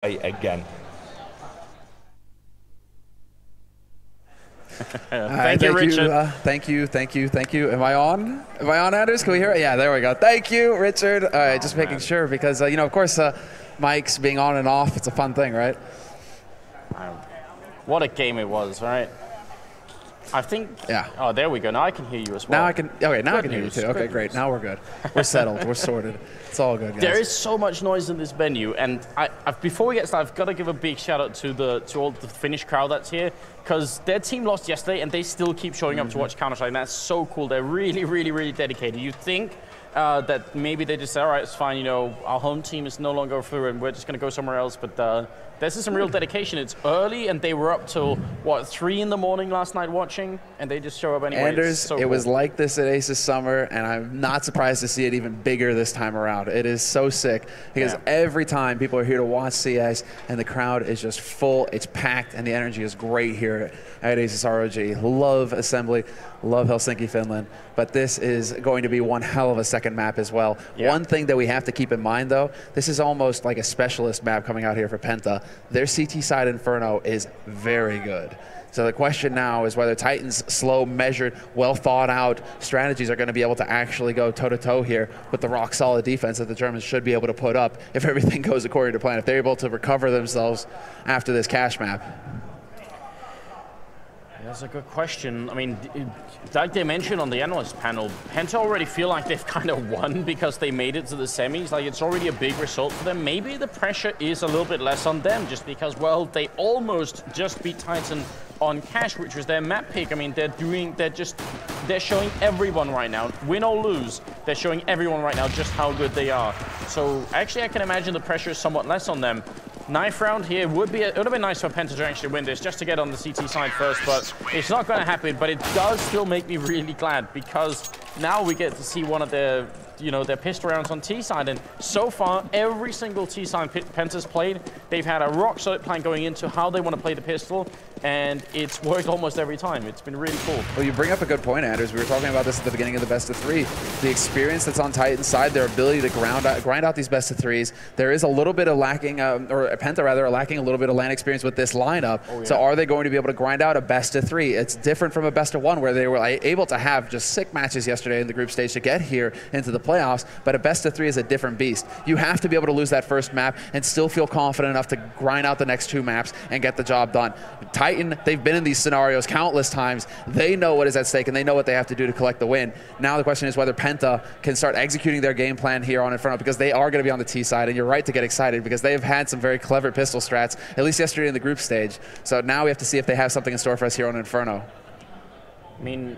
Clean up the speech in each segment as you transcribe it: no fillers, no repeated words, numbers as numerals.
again. Thank you, Richard. Thank you. Am I on? Anders? Can we hear it? Yeah, there we go. Thank you, Richard. All right, just making sure because, you know, of course, mics being on and off, it's a fun thing, right? What a game it was, right? I think. Yeah. Oh, there we go. Now I can hear you as well. Now I can. Okay, now I can hear you too. Okay, great. Now we're good. We're settled. We're sorted. It's all good, guys. There is so much noise in this venue, and before we get started, I've got to give a big shout out to all the Finnish crowd that's here, because their team lost yesterday, and they still keep showing up to watch Counter-Strike, and that's so cool. They're really, really, really dedicated. You think that maybe they just say, all right, it's fine, you know, our home team is no longer through, and we're just going to go somewhere else, but this is some real dedication. It's early, and they were up till, what, 3 in the morning last night watching, and they just show up anyway. Anders, it was like this at ASUS Summer, and I'm not surprised to see it even bigger this time around. It is so sick, because every time people are here to watch CS, and the crowd is just full, it's packed, and the energy is great here at ASUS ROG. Love Assembly, love Helsinki, Finland, but this is going to be one hell of a second map as well. Yeah. One thing that we have to keep in mind, though, this is almost like a specialist map coming out here for Penta. Their CT side Inferno is very good. So the question now is whether Titan's slow, measured, well thought out strategies are going to be able to actually go toe-to-toe here with the rock-solid defense that the Germans should be able to put up if everything goes according to plan, if they're able to recover themselves after this cash map. That's a good question. I mean, like they mentioned on the analyst panel, Penta already feel like they've kind of won because they made it to the semis. Like, it's already a big result for them. Maybe the pressure is a little bit less on them just because, well, they almost just beat Titan on cash, which was their map pick. I mean, they're showing everyone right now, win or lose, they're showing everyone right now just how good they are. So actually, I can imagine the pressure is somewhat less on them. Knife round here it would have been nice for Penta to actually win this, just to get on the CT side first, but it's not going to happen. But it does still make me really glad, because now we get to see one of their, you know, their pistol rounds on T side, and so far every single T side Penta's played, they've had a rock solid plan going into how they want to play the pistol, and it's worked almost every time. It's been really cool. Well, you bring up a good point, Anders. We were talking about this at the beginning of the best of 3. The experience that's on Titan's side, their ability to grind out these best of 3s. There is a little bit of lacking, or Penta rather, are lacking a little bit of LAN experience with this lineup. Oh, yeah. So are they going to be able to grind out a best of 3? It's different from a best of 1 where they were able to have just sick matches yesterday in the group stage to get here into the playoffs, but a best of 3 is a different beast. You have to be able to lose that first map and still feel confident enough to grind out the next 2 maps and get the job done. Titan, they've been in these scenarios countless times. They know what is at stake, and they know what they have to do to collect the win. Now the question is whether Penta can start executing their game plan here on Inferno, because they are going to be on the T side, and you're right to get excited because they've had some very clever pistol strats, at least yesterday in the group stage. So now we have to see if they have something in store for us here on Inferno. I mean,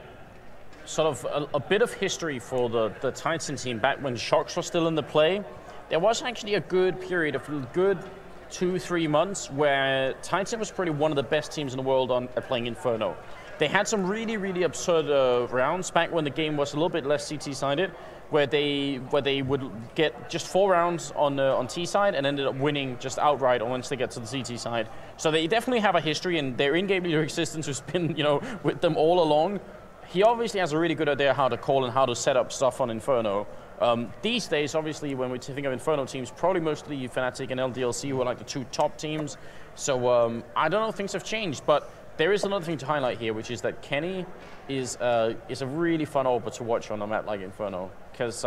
sort of a bit of history for the Titan team. Back when Shocks were still in the play, there was actually a good period of good 2-3 months where Titan was probably one of the best teams in the world at playing Inferno. They had some really, really absurd rounds back when the game was a little bit less CT-sided, where they would get just 4 rounds on T side and ended up winning just outright once they get to the CT side. So they definitely have a history, and their in-game leader existence has been, you know, with them all along. He obviously has a really good idea how to call and how to set up stuff on Inferno. These days, obviously, when we think of Inferno teams, probably mostly Fnatic and LDLC who are like the 2 top teams. So I don't know if things have changed, but there is another thing to highlight here, which is that Kenny is a really fun AWPer to watch on a map like Inferno, because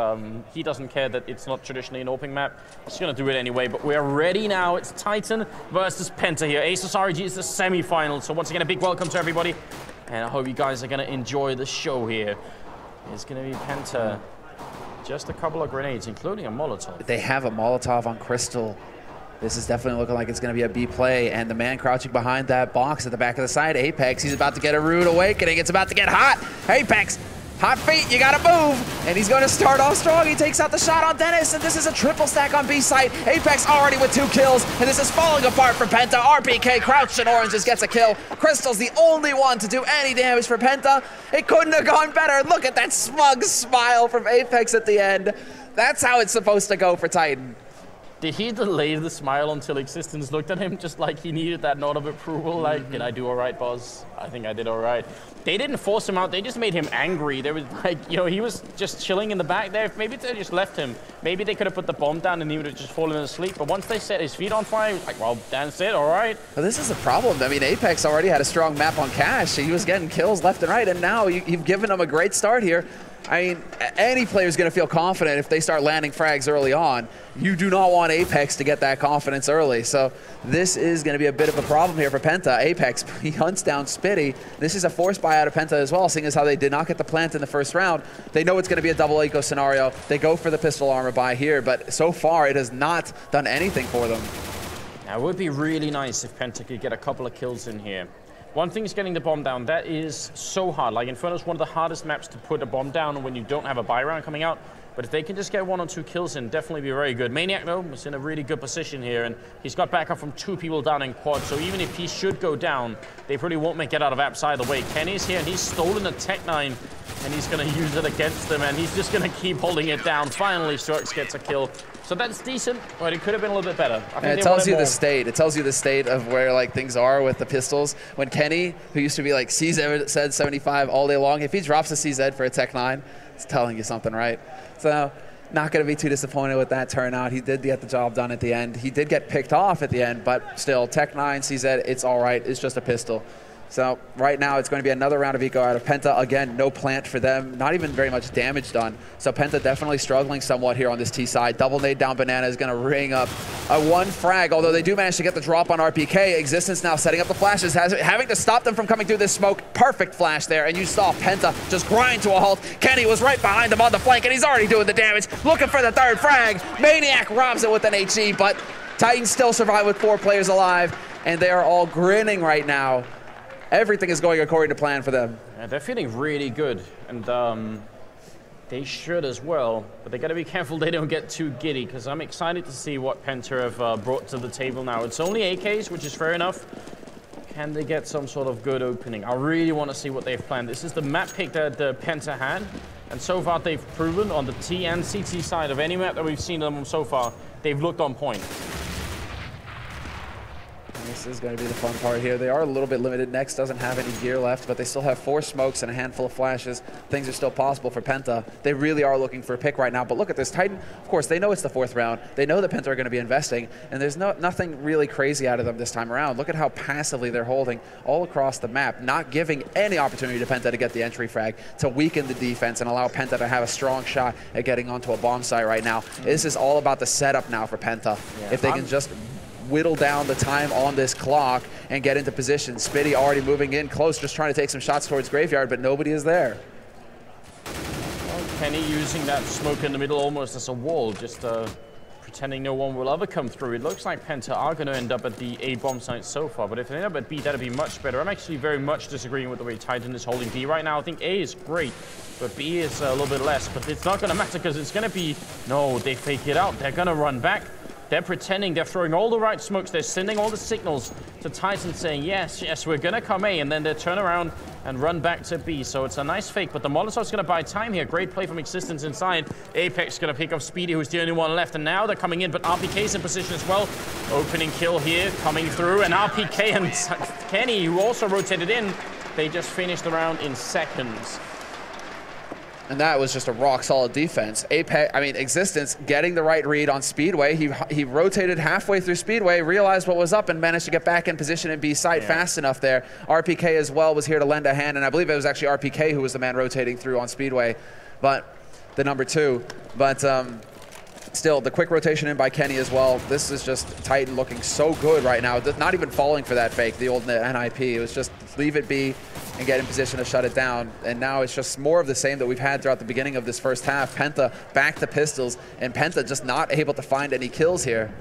he doesn't care that it's not traditionally an opening map. He's going to do it anyway, but we're ready now. It's Titan versus Penta here. ASUS ROG is the semi-final, so once again, a big welcome to everybody, and I hope you guys are going to enjoy the show here. It's going to be Penta. Just a couple of grenades, including a Molotov. They have a Molotov on Crystal. This is definitely looking like it's going to be a B play, and the man crouching behind that box at the back of the side, Apex, he's about to get a rude awakening. It's about to get hot. Apex, hot feet, you got to move. And he's going to start off strong. He takes out the shot on Dennis, and this is a triple stack on B site. Apex already with 2 kills, and this is falling apart for Penta. RPK crouched in orange just gets a kill. Crystal's the only one to do any damage for Penta. It couldn't have gone better. Look at that smug smile from Apex at the end. That's how it's supposed to go for Titan. Did he delay the smile until Existence looked at him just like he needed that nod of approval? Like, did I do all right, boss? I think I did all right. They didn't force him out. They just made him angry. They was like, you know, he was just chilling in the back there. Maybe they just left him. Maybe they could have put the bomb down and he would have just fallen asleep. But once they set his feet on fire, he was like, well, that's it, all right. Well, this is a problem. I mean, Apex already had a strong map on Cash. He was getting kills left and right, and now you've given him a great start here. I mean, any player's going to feel confident if they start landing frags early on. You do not want Apex to get that confidence early. So this is going to be a bit of a problem here for Penta. Apex, he hunts down Spitty. This is a forced buy out of Penta as well, seeing as how they did not get the plant in the first round. They know it's going to be a double eco scenario. They go for the pistol armor buy here, but so far it has not done anything for them. Now, it would be really nice if Penta could get a couple of kills in here. One thing is getting the bomb down. That is so hard. Like, Inferno is one of the hardest maps to put a bomb down when you don't have a buy round coming out. But if they can just get 1 or 2 kills in, definitely be very good. Maniac, though, is in a really good position here, and he's got backup from 2 people down in quad. So even if he should go down, they probably won't make it out of apps either way. Kenny's here, and he's stolen a Tech-9, and he's going to use it against them, and he's just going to keep holding it down. Finally, Strux gets a kill. So that's decent, but it could have been a little bit better. I think it tells you the state. It tells you the state of where like things are with the pistols. When Kenny, who used to be like CZ 75 all day long, if he drops a CZ for a Tech-9, it's telling you something, right? So not going to be too disappointed with that turnout. He did get the job done at the end. He did get picked off at the end, but still, Tech-9, CZ, it's all right. It's just a pistol. So right now it's going to be another round of eco out of Penta. Again, no plant for them. Not even very much damage done. So Penta definitely struggling somewhat here on this T side. Double nade down Banana is going to ring up a 1 frag, although they do manage to get the drop on RPK. Existence now setting up the flashes, having to stop them from coming through this smoke. Perfect flash there, and you saw Penta just grind to a halt. Kenny was right behind him on the flank, and he's already doing the damage. Looking for the 3rd frag. Maniac robs it with an HE, but Titans still survive with 4 players alive, and they are all grinning right now. Everything is going according to plan for them. Yeah, they're feeling really good, and they should as well. But they got to be careful they don't get too giddy, because I'm excited to see what Penta have brought to the table now. It's only AKs, which is fair enough. Can they get some sort of good opening? I really want to see what they've planned. This is the map pick that Penta had, and so far they've proven on the T and CT side of any map that we've seen them so far, they've looked on point. This is going to be the fun part here. They are a little bit limited. Nex doesn't have any gear left, but they still have 4 smokes and a handful of flashes. Things are still possible for Penta. They really are looking for a pick right now. But look at this. Titan, of course, they know it's the 4th round. They know that Penta are going to be investing, and there's nothing really crazy out of them this time around. Look at how passively they're holding all across the map, not giving any opportunity to Penta to get the entry frag, to weaken the defense and allow Penta to have a strong shot at getting onto a bomb site right now. This is all about the setup now for Penta. Yeah, if they can just whittle down the time on this clock and get into position. Spitty already moving in close, just trying to take some shots towards Graveyard, but nobody is there. Well, Kenny using that smoke in the middle almost as a wall, just pretending no one will ever come through. It looks like Penta are going to end up at the A bomb site so far, but if they end up at B, that'd be much better. I'm actually very much disagreeing with the way Titan is holding B right now. I think A is great, but B is a little bit less. But it's not going to matter because it's going to be, no, they fake it out. They're going to run back. They're pretending they're throwing all the right smokes. They're sending all the signals to Titan saying, yes, yes, we're going to come A. And then they turn around and run back to B. So it's a nice fake. But the Molotov's going to buy time here. Great play from Existence inside. Apex going to pick up Speedy, who's the only one left. And now they're coming in. But RPK's in position as well. Opening kill here coming through. And RPK and Kenny, who also rotated in, they just finished the round in seconds. And that was just a rock-solid defense. Apex, I mean, Existence getting the right read on Speedway. He rotated halfway through Speedway, realized what was up, and managed to get back in position in B site fast enough there. RPK as well was here to lend a hand, and I believe it was actually RPK who was the man rotating through on Speedway, but the number 2. But still, the quick rotation in by Kenny as well. This is just Titan looking so good right now. Not even falling for that fake, the old NIP. It was just leave it be and get in position to shut it down. And now it's just more of the same that we've had throughout the beginning of this first half. Penta back to pistols, and Penta just not able to find any kills here.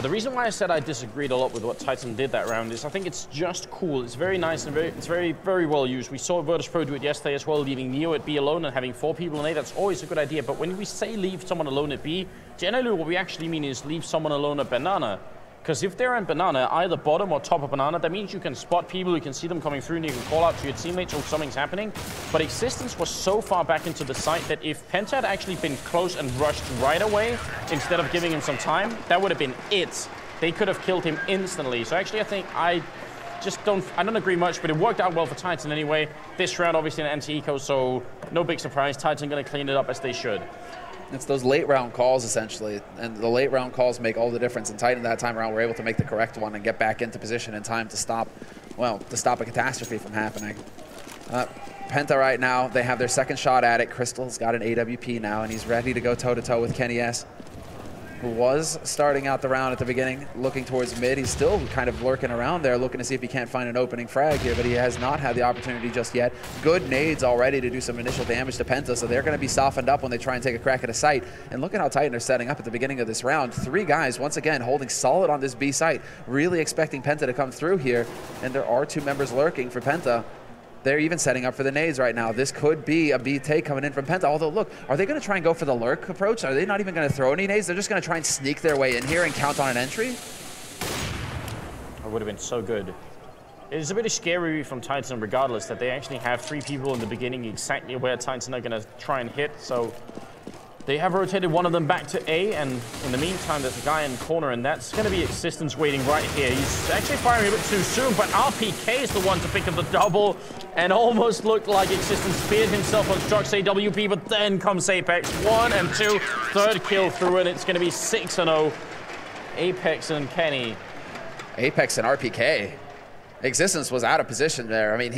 The reason why I said I disagreed a lot with what Titan did that round is I think it's just cool. It's very nice and it's very, very well used. We saw Virtus Pro do it yesterday as well, leaving Neo at B alone and having 4 people in A. That's always a good idea. But when we say leave someone alone at B, generally what we actually mean is leave someone alone at Banana. Because if they're in banana, either bottom or top of banana, that means you can spot people, you can see them coming through, and you can call out to your teammates, oh, something's happening. But Existence was so far back into the site that if Penta had actually been close and rushed right away, instead of giving him some time, that would have been it. They could have killed him instantly. So actually, I think I don't agree much, but it worked out well for Titan anyway. This round, obviously, an anti-eco, so no big surprise. Titan going to clean it up as they should. It's those late round calls, essentially, and the late round calls make all the difference. And Titan that time around were able to make the correct one and get back into position in time to stop, well, to stop a catastrophe from happening. Penta right now, they have their second shot at it. Crystal's got an AWP now, and he's ready to go toe-to-toe with Kenny S, who was starting out the round at the beginning, looking towards mid. He's still kind of lurking around there, looking to see if he can't find an opening frag here, but he has not had the opportunity just yet. Good nades already to do some initial damage to Penta, so they're going to be softened up when they try and take a crack at a site. And look at how Titan are setting up at the beginning of this round. 3 guys, once again, holding solid on this B site, really expecting Penta to come through here, and there are 2 members lurking for Penta. They're even setting up for the nades right now. This could be a B take coming in from Penta. Although, look, are they going to try and go for the lurk approach? Are they not even going to throw any nades? They're just going to try and sneak their way in here and count on an entry? That would have been so good. It's a bit scary from Titan regardless that they actually have 3 people in the beginning exactly where Titan are going to try and hit. So they have rotated one of them back to A, and in the meantime, there's a guy in the corner, and that's going to be Existence waiting right here. He's actually firing a bit too soon, but RPK is the one to pick up the double, and almost looked like Existence speared himself on Struck's AWP, but then comes Apex. 1 and 2, third kill through, and it's going to be 6-0. Apex and Kenny. Apex and RPK. Existence was out of position there. I mean,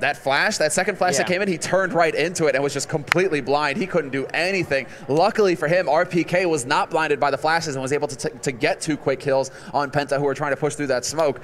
that flash, that second flash that came in, he turned right into it and was just completely blind. He couldn't do anything. Luckily for him, RPK was not blinded by the flashes and was able to get 2 quick kills on Penta, who were trying to push through that smoke.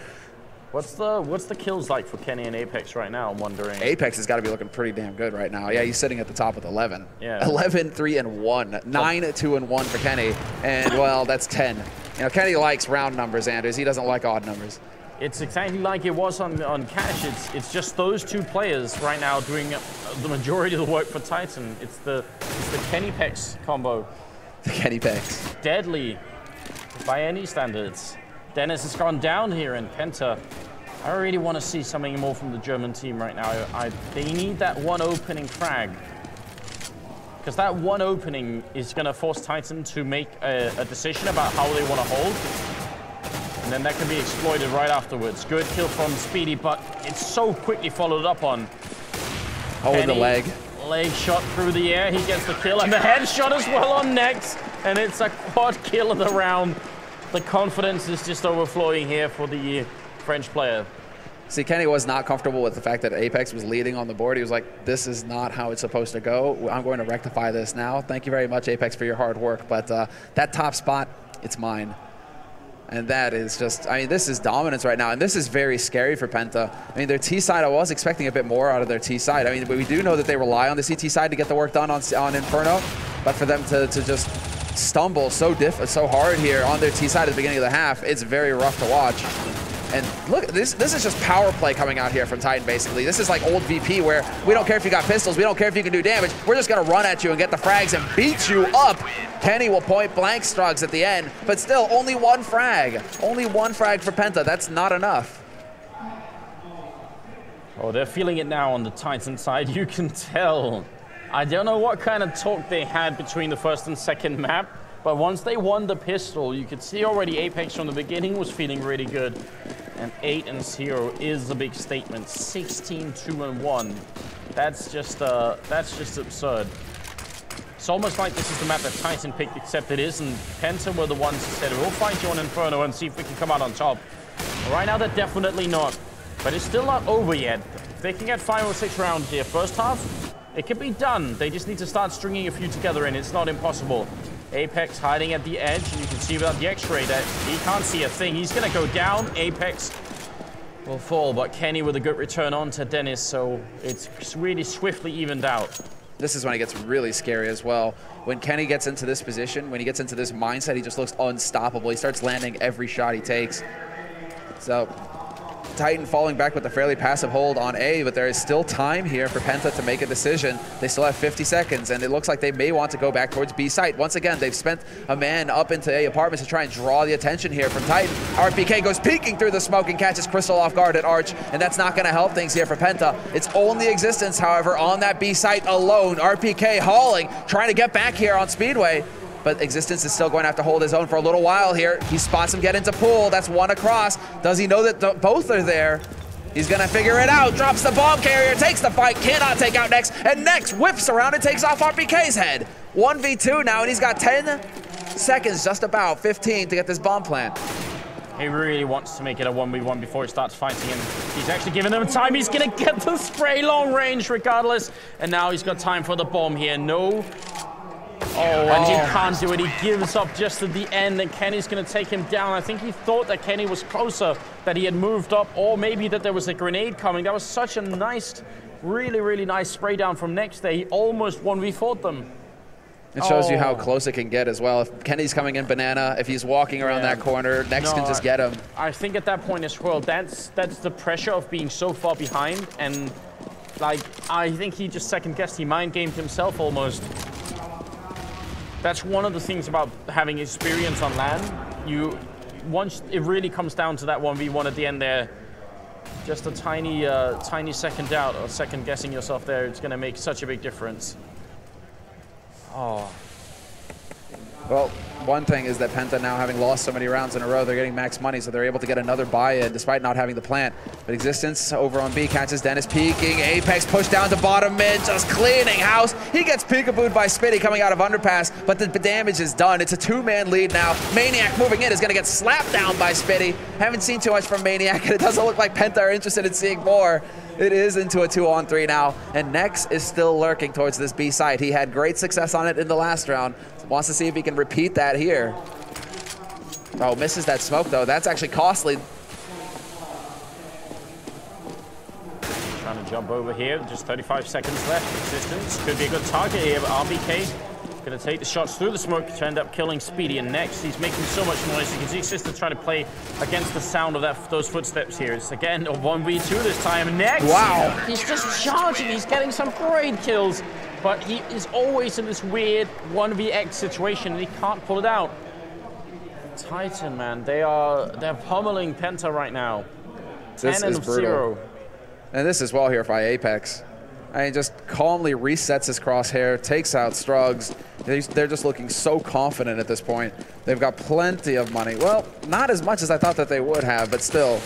What's the kills like for Kenny and Apex right now, I'm wondering? Apex has got to be looking pretty damn good right now. Yeah, he's sitting at the top with 11. Yeah. 11, 3, and 1. 9, 2, and 1 for Kenny. And, well, that's 10. You know, Kenny likes round numbers, Anders. He doesn't like odd numbers. It's exactly like it was on Cash. It's just those 2 players right now doing the majority of the work for Titan. It's the Kenny Pex combo. The Kenny Pex. Deadly by any standards. Dennis has gone down here in Penta. I really want to see something more from the German team right now. They need that one opening frag. Because that one opening is going to force Titan to make a decision about how they want to hold. And then that can be exploited right afterwards. Good kill from Speedy, but it's so quickly followed up on. Oh, in the leg. Leg shot through the air. He gets the kill, and the headshot as well on next. And it's a quad kill of the round. The confidence is just overflowing here for the French player. See, Kenny was not comfortable with the fact that Apex was leading on the board. He was like, this is not how it's supposed to go. I'm going to rectify this now. Thank you very much, Apex, for your hard work. But that top spot, it's mine. And that is just, I mean, this is dominance right now. And this is very scary for Penta. I mean, their T side, I was expecting a bit more out of their T side. I mean, but we do know that they rely on the CT side to get the work done on Inferno. But for them to just stumble so hard here on their T side at the beginning of the half, it's very rough to watch. And look, this is just power play coming out here from Titan, basically. This is like old VP where we don't care if you got pistols, we don't care if you can do damage, we're just gonna run at you and get the frags and beat you up. Kenny will point blank Strugs at the end, but still only 1 frag. Only 1 frag for Penta, that's not enough. Oh, they're feeling it now on the Titan side, you can tell. I don't know what kind of talk they had between the first and second map, but once they won the pistol, you could see already Apex from the beginning was feeling really good. And 8-0 is a big statement. 16, 2, and 1. That's just absurd. It's almost like this is the map that Titan picked, except it isn't. Penta were the ones who said, we'll fight you on Inferno and see if we can come out on top. Right now, they're definitely not. But it's still not over yet. If they can get 5 or 6 rounds here, first half, it can be done. They just need to start stringing a few together, and it's not impossible. Apex hiding at the edge, and you can see without the X-ray that he can't see a thing. He's going to go down. Apex will fall, but Kenny with a good return on to Dennis, so it's really swiftly evened out. This is when it gets really scary as well. When Kenny gets into this position, when he gets into this mindset, he just looks unstoppable. He starts landing every shot he takes. So Titan falling back with a fairly passive hold on A, but there is still time here for Penta to make a decision. They still have 50 seconds, and it looks like they may want to go back towards B site. Once again, they've spent a man up into A apartments to try and draw the attention here from Titan. RPK goes peeking through the smoke and catches Crystal off guard at Arch, and that's not going to help things here for Penta. It's only Existence, however, on that B site alone. RPK hauling, trying to get back here on Speedway. But Existence is still going to have to hold his own for a little while here. He spots him get into pool. That's one across. Does he know that both are there? He's going to figure it out. Drops the bomb carrier, takes the fight, cannot take out Nex, and Nex whips around and takes off RPK's head. 1v2 now, and he's got 10 seconds, just about 15, to get this bomb plant. He really wants to make it a 1v1 before he starts fighting, and he's actually giving them time. He's going to get the spray long range regardless, and now he's got time for the bomb here. No. And he can't do it. He gives up just at the end, and Kenny's going to take him down. I think he thought that Kenny was closer, that he had moved up, or maybe that there was a grenade coming. That was such a nice, really, really nice spray down from Nex there. He almost 1v4'd them. It shows you how close it can get as well. If Kenny's coming in banana, if he's walking around that corner, Nex can just get him. I think at that point as well, that's the pressure of being so far behind, and like I think he just second-guessed. He mind-gamed himself almost. That's one of the things about having experience on LAN. Once it really comes down to that 1v1 at the end there, just a tiny second doubt or second guessing yourself there, it's going to make such a big difference. Well, one thing is that Penta now, having lost so many rounds in a row, they're getting max money, so they're able to get another buy-in despite not having the plant. But Existence over on B catches Dennis peeking. Apex pushed down to bottom mid, just cleaning house. He gets peekabooed by Spitty coming out of underpass, but the damage is done. It's a two-man lead now. Maniac moving in is going to get slapped down by Spitty. Haven't seen too much from Maniac, and it doesn't look like Penta are interested in seeing more. It is into a 2-on-3 now, and Nex is still lurking towards this B site. He had great success on it in the last round. Wants to see if he can repeat that here. Oh, misses that smoke though. That's actually costly. Trying to jump over here. Just 35 seconds left. Existence could be a good target here, but RBK going to take the shots through the smoke to end up killing Speedy. And Nex, he's making so much noise. You can see Existence trying to play against the sound of those footsteps here. It's again a 1v2 this time. Nex, wow, he's just charging. He's getting some great kills, but he is always in this weird 1vx situation, and he can't pull it out. Titan, man, they're pummeling Penta right now. This 10 is and brutal. 0. And this is well here by Apex. I mean, just calmly resets his crosshair, takes out Strugs. They're just looking so confident at this point. They've got plenty of money. Well, not as much as I thought that they would have, but still,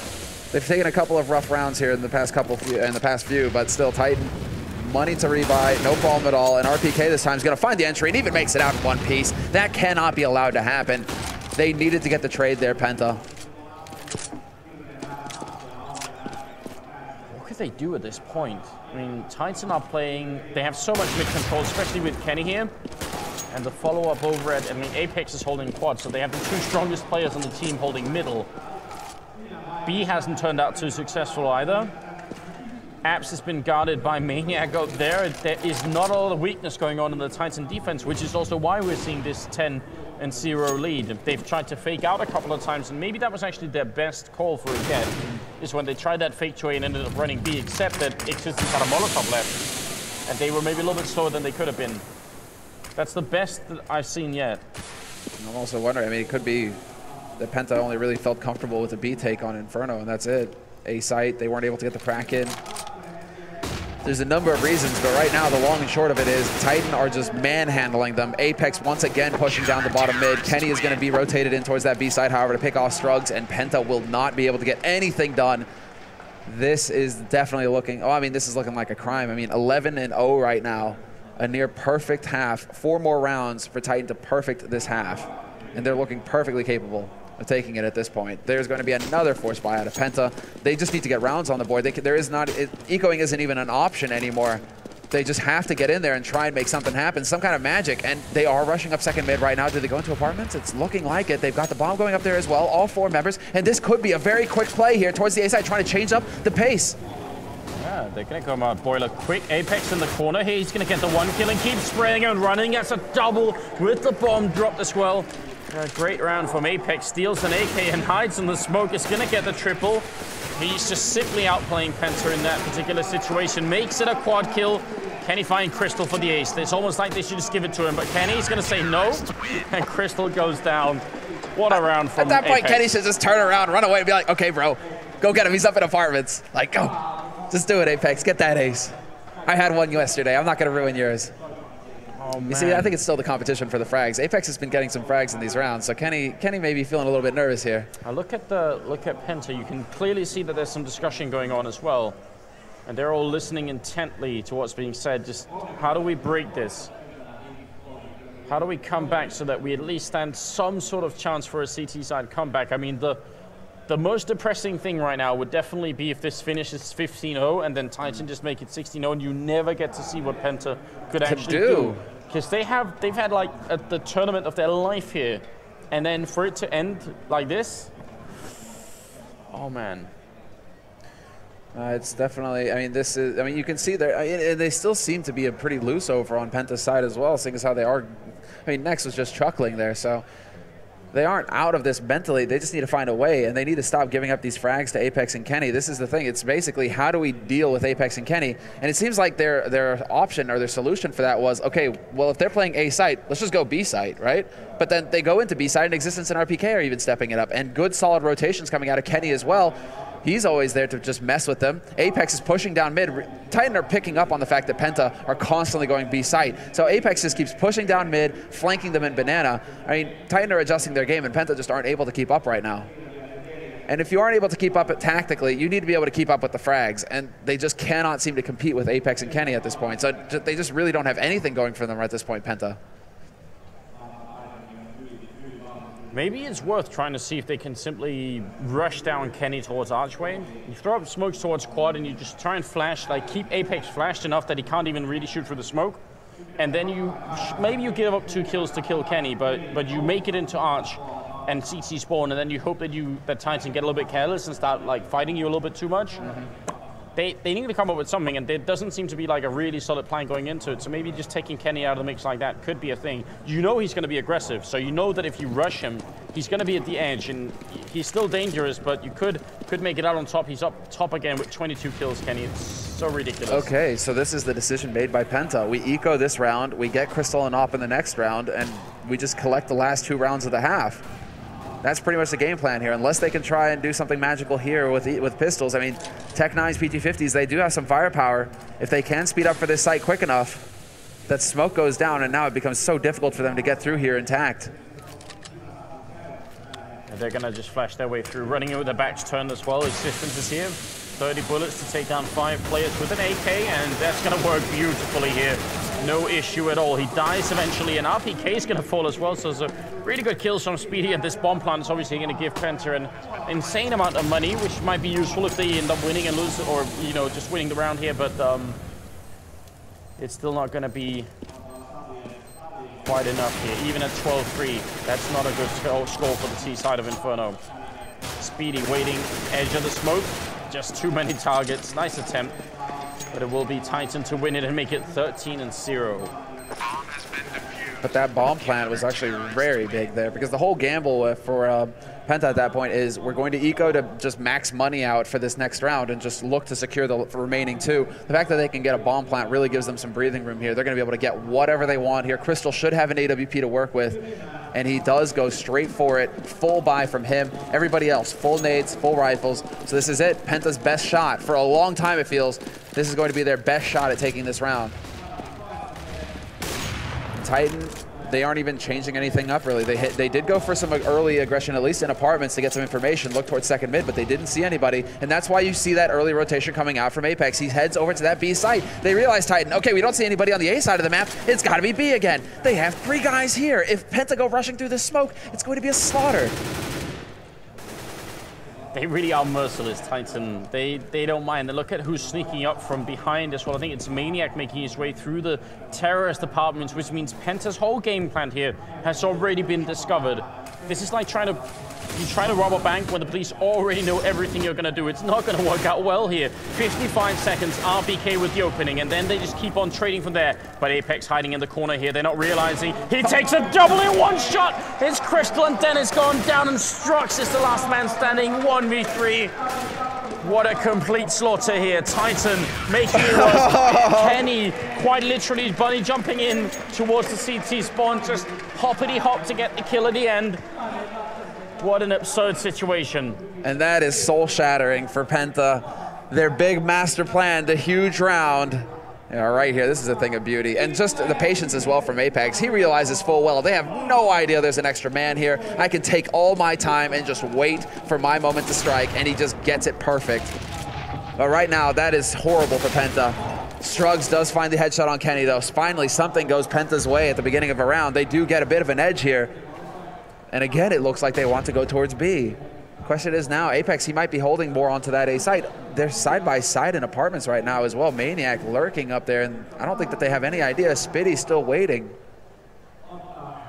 they've taken a couple of rough rounds here in the past few, but still, Titan, money to rebuy, no problem at all. And RPK this time is going to find the entry and even makes it out in one piece. That cannot be allowed to happen. They needed to get the trade there, Penta. What could they do at this point? I mean, Titan are playing, they have so much mid control, especially with Kenny here. And the follow-up over at, I mean, Apex is holding quad, so they have the two strongest players on the team holding middle. B hasn't turned out too successful either. Apps has been guarded by Maniac out there. There is not a lot of weakness going on in the Titan defense, which is also why we're seeing this 10-0 lead. They've tried to fake out a couple of times, and maybe that was actually their best call for a get, is when they tried that fake trade and ended up running B, except that Existence had a Molotov left, and they were maybe a little bit slower than they could have been. That's the best that I've seen yet. I'm also wondering, I mean, it could be that Penta only really felt comfortable with a B take on Inferno, and that's it. A site, they weren't able to get the crack in. There's a number of reasons, but right now the long and short of it is Titan are just manhandling them. Apex once again pushing down the bottom mid. Kenny is going to be rotated in towards that B side, however, to pick off Strugs, and Penta will not be able to get anything done. This is definitely looking, oh, I mean, this is looking like a crime. I mean, 11-0 right now, a near perfect half. 4 more rounds for Titan to perfect this half, and they're looking perfectly capable of taking it at this point. There's going to be another force buy out of Penta. They just need to get rounds on the board. Ecoing isn't even an option anymore. They just have to get in there and try and make something happen, some kind of magic, and they are rushing up second mid right now. Do they go into apartments? It's looking like it. They've got the bomb going up there as well, all 4 members, and this could be a very quick play here towards the A side, trying to change up the pace. Yeah, they're going to come out Boiler quick. Apex in the corner here. He's going to get the 1 kill and keep spraying and running. That's a double with the bomb dropped as well. A great round from Apex. Steals an AK and hides in the smoke. Is going to get the triple. He's just simply outplaying Penta in that particular situation. Makes it a quad kill. Kenny find Crystal for the ace. It's almost like they should just give it to him, but Kenny's going to say no, and Crystal goes down. What a round from At that point, Apex. Kenny should just turn around, run away, and be like, okay, bro, go get him. He's up in apartments. Like, go. Just do it, Apex. Get that ace. I had one yesterday. I'm not going to ruin yours. Oh, man. You see, I think it's still the competition for the frags. Apex has been getting some frags in these rounds, so Kenny may be feeling a little bit nervous here. Look at Penta. You can clearly see that there's some discussion going on as well. And they're all listening intently to what's being said. Just how do we break this? How do we come back so that we at least stand some sort of chance for a CT side comeback? I mean, the most depressing thing right now would definitely be if this finishes 15-0 and then Titan just make it 16-0 and you never get to see what Penta could actually do. Because they've had like the tournament of their life here. And then for it to end like this, oh man. It's definitely, I mean, you can see they still seem to be a pretty loose over on Penta's side as well, seeing as how they are. I mean, Nex was just chuckling there, so they aren't out of this mentally. They just need to find a way, and they need to stop giving up these frags to Apex and Kenny. This is the thing. It's basically, how do we deal with Apex and Kenny? And it seems like their option or their solution for that was, okay, well, if they're playing A site, let's just go B site, right? But then they go into B site, and Existence and RPK are even stepping it up, and good solid rotations coming out of Kenny as well. He's always there to just mess with them. Apex is pushing down mid. Titan are picking up on the fact that Penta are constantly going B site. So Apex just keeps pushing down mid, flanking them in banana. I mean, Titan are adjusting their game, and Penta just aren't able to keep up right now. And if you aren't able to keep up it tactically, you need to be able to keep up with the frags. And they just cannot seem to compete with Apex and Kenny at this point. So they just really don't have anything going for them at this point, Penta. Maybe it's worth trying to see if they can simply rush down Kenny towards Archway. You throw up smokes towards quad and you just try and flash, like keep Apex flashed enough that he can't even really shoot through the smoke. And then maybe you give up 2 kills to kill Kenny, but you make it into Arch and CT spawn, and then you hope that Titan get a little bit careless and start like fighting you a little bit too much. Mm-hmm. They need to come up with something, and there doesn't seem to be like a really solid plan going into it. So maybe just taking Kenny out of the mix like that could be a thing. You know he's going to be aggressive, so you know that if you rush him, he's going to be at the edge, and he's still dangerous, but you could make it out on top. He's up top again with 22 kills, Kenny. It's so ridiculous. Okay, so this is the decision made by Penta. We eco this round, we get Crystal and Op in the next round, and we just collect the last 2 rounds of the half. That's pretty much the game plan here, unless they can try and do something magical here with pistols. I mean, Tech-9's PT-50s, they do have some firepower. If they can speed up for this site quick enough, that smoke goes down, and now it becomes so difficult for them to get through here intact. And they're going to just flash their way through, running it with their backs turned as well. Existence is here. 30 bullets to take down 5 players with an AK, and that's going to work beautifully here. No issue at all. He dies eventually, and RPK is going to fall as well, so there's a really good kills from Speedy, and this bomb plant is obviously going to give Penta an insane amount of money, which might be useful if they end up winning and lose, or, you know, just winning the round here, but it's still not going to be quite enough here. Even at 12-3, that's not a good score for the T side of Inferno. Speedy waiting, edge of the smoke. Just too many targets. Nice attempt. But it will be Titan to win it and make it 13-0. But that bomb plant was actually very big there, because the whole gamble for Penta at that point is we're going to eco to just max money out for this next round and just look to secure the remaining 2. The fact that they can get a bomb plant really gives them some breathing room here. They're going to be able to get whatever they want here. Crystal should have an AWP to work with, and he does go straight for it. Full buy from him. Everybody else, full nades, full rifles. So this is it. Penta's best shot. For a long time, it feels, this is going to be their best shot at taking this round. Titan, they aren't even changing anything up, really. They did go for some early aggression, at least in apartments, to get some information, look towards second mid, but they didn't see anybody, and that's why you see that early rotation coming out from Apex. He heads over to that B site. They realize, Titan, okay, we don't see anybody on the A side of the map. It's got to be B again. They have 3 guys here. If Penta go rushing through the smoke, it's going to be a slaughter. They really are merciless, Titan. They don't mind. And look at who's sneaking up from behind as well. I think it's Maniac making his way through the terrorist apartments, which means Penta's whole game plan here has already been discovered. This is like trying to You try to rob a bank when the police already know everything you're going to do. It's not going to work out well here. 55 seconds, RPK with the opening, and then they just keep on trading from there. But Apex hiding in the corner here. They're not realizing. He takes a double in one shot. It's Crystal and Dennis going down, and Strux is the last man standing. 1v3. What a complete slaughter here. Titan making it worse. Kenny quite literally bunny jumping in towards the CT spawn. Just hoppity hop to get the kill at the end. What an absurd situation. And that is soul-shattering for Penta. Their big master plan, the huge round. Yeah, right here, this is a thing of beauty. And just the patience as well from Apex. He realizes full well, they have no idea there's an extra man here. I can take all my time and just wait for my moment to strike, and he just gets it perfect. But right now, that is horrible for Penta. Struggs does find the headshot on Kenny, though. Finally, something goes Penta's way at the beginning of a round. They do get a bit of an edge here. And again, it looks like they want to go towards B. Question is now, Apex, he might be holding more onto that A site. They're side by side in apartments right now as well. Maniac lurking up there, and I don't think that they have any idea. Spitty's still waiting.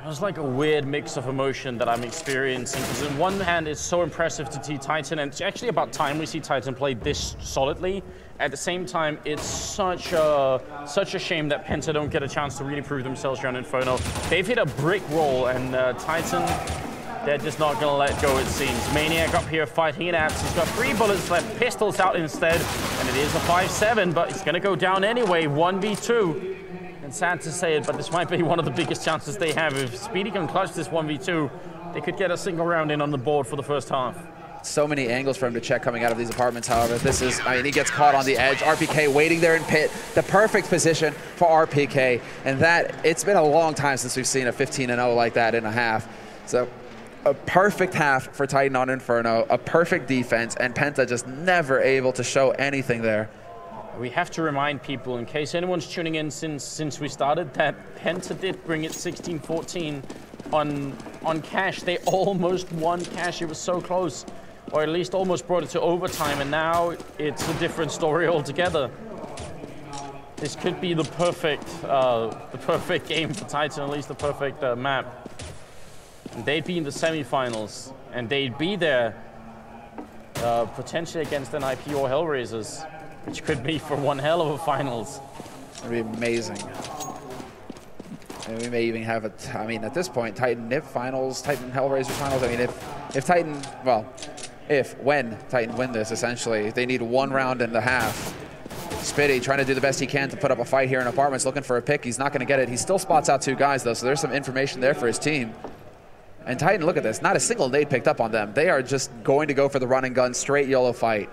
It's like a weird mix of emotion that I'm experiencing. Because on one hand, it's so impressive to see Titan, and it's actually about time we see Titan play this solidly. At the same time, it's such a shame that Penta don't get a chance to really prove themselves here on Inferno. They've hit a brick wall, and Titan, they're just not going to let go, it seems. Maniac up here fighting in apps. He's got 3 bullets left, pistols out instead, and it is a 5-7, but he's going to go down anyway, 1v2. And sad to say it, but this might be one of the biggest chances they have. If Speedy can clutch this 1v2, they could get a single round in on the board for the first half. So many angles for him to check coming out of these apartments, however. This is, I mean, he gets caught on the edge. RPK waiting there in pit. The perfect position for RPK. And that, it's been a long time since we've seen a 15-0 like that in a half. So a perfect half for Titan on Inferno, a perfect defense, and Penta just never able to show anything there. We have to remind people, in case anyone's tuning in since we started, that Penta did bring it 16-14 on cash. They almost won cash. It was so close. Or at least almost brought it to overtime, and now it's a different story altogether. This could be the perfect game for Titan, at least the perfect map. And they'd be in the semifinals, and they'd be there potentially against NIP or Hellraisers, which could be for one hell of a finals. It'd be amazing. And we may even have a, I mean, at this point, Titan NIP finals, Titan Hellraiser finals. I mean, if Titan, well, when Titan win this, essentially, they need 1 round and a half. Spitty trying to do the best he can to put up a fight here in apartments, looking for a pick. He's not going to get it. He still spots out 2 guys, though, so there's some information there for his team. And Titan, look at this. Not a single nade picked up on them. They are just going to go for the run and gun, straight YOLO fight.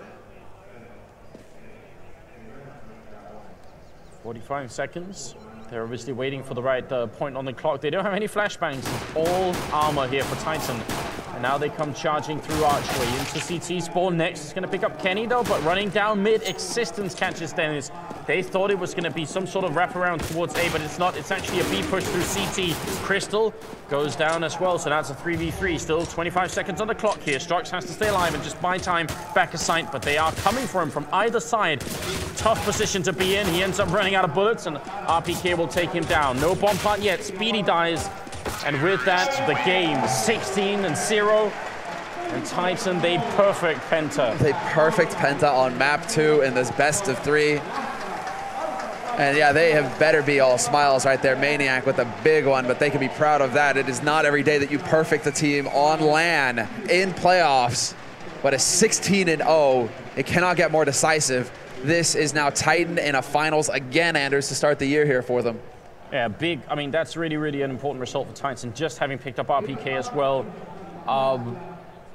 45 seconds. They're obviously waiting for the right point on the clock. They don't have any flashbangs. All armor here for Titan. And now they come charging through Archway into CT spawn. Next is going to pick up Kenny, though, but running down mid. Existence catches Dennis. They thought it was going to be some sort of wraparound towards A, but it's not. It's actually a B push through CT. Crystal goes down as well, so that's a 3v3. Still 25 seconds on the clock here. Strux has to stay alive and just buy time back a sight, but they are coming for him from either side. Tough position to be in. He ends up running out of bullets, and RPK will take him down. No bomb plant yet. Speedy dies. And with that, the game 16-0. And Titan, they perfect Penta. They perfect Penta on map 2 in this best of 3. And yeah, they have better be all smiles right there. Maniac with a big one, but they can be proud of that. It is not every day that you perfect a team on LAN in playoffs. But a 16-0, it cannot get more decisive. This is now Titan in a finals again, Anders, to start the year here for them. Yeah, big. I mean, that's really, really an important result for Titan, just having picked up RPK as well.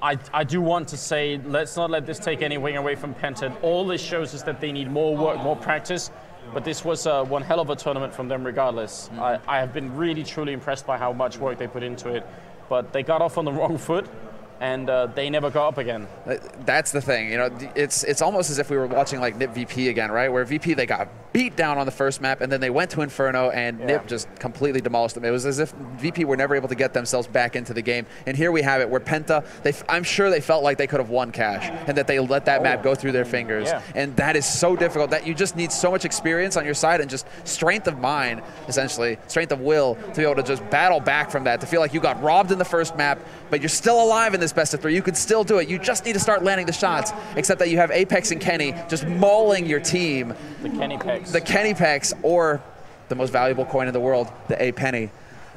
I do want to say, let's not let this take anything away from Penta. All this shows is that they need more work, more practice. But this was one hell of a tournament from them regardless. I have been really, truly impressed by how much work they put into it. But they got off on the wrong foot, and they never got up again. That's the thing, you know, it's almost as if we were watching like NIP VP again, right? Where VP, they got beat down on the first map, and then they went to Inferno, and Nip just completely demolished them. It was as if VP were never able to get themselves back into the game. And here we have it, where Penta, I'm sure they felt like they could have won cash, and that they let that map go through their fingers. And that is so difficult, that you just need so much experience on your side and just strength of mind, essentially, strength of will, to be able to just battle back from that, to feel like you got robbed in the first map, but you're still alive in this best of 3. You can still do it. You just need to start landing the shots, except that you have Apex and Kenny just mauling your team. The Kenny Pex. The Kenny Pex, or the most valuable coin in the world, the A penny.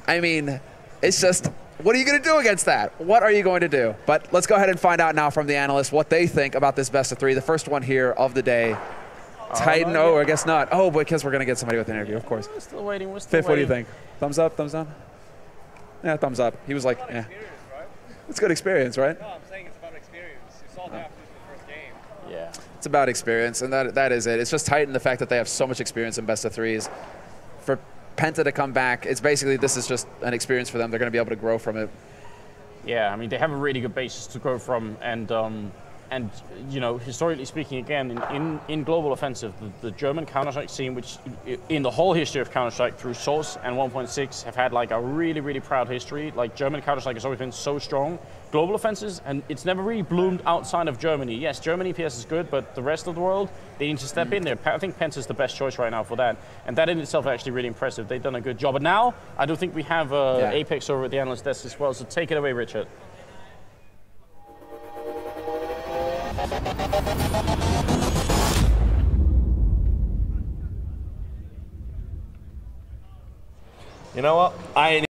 I mean, it's just, what are you going to do against that? What are you going to do? But let's go ahead and find out now from the analysts what they think about this best of 3. The first one here of the day. Titan, I guess not. Oh, because we're going to get somebody with an interview, of course. We're still waiting. Fifth, what do you think? Thumbs up, thumbs down? Yeah, thumbs up. He was like, yeah. It's good experience, right? No, I'm saying it's about experience. You saw that after the first game. Yeah. It's about experience, and that is it. It's just Titan, the fact that they have so much experience in best of 3s. For Penta to come back, it's basically, this is just an experience for them. They're going to be able to grow from it. Yeah, I mean, they have a really good basis to grow from, and you know, historically speaking, again, in Global Offensive, the German Counter-Strike scene, which in the whole history of Counter-Strike through Source and 1.6 have had like a really, really proud history. Like, German Counter-Strike has always been so strong. Global Offenses, and it's never really bloomed outside of Germany. Yes, Germany PS is good, but the rest of the world, they need to step in there. I think Penta's the best choice right now for that, and that in itself is actually really impressive. They've done a good job. But now, I do think we have Apex over at the analyst desk as well, so take it away, Richard. You know what? I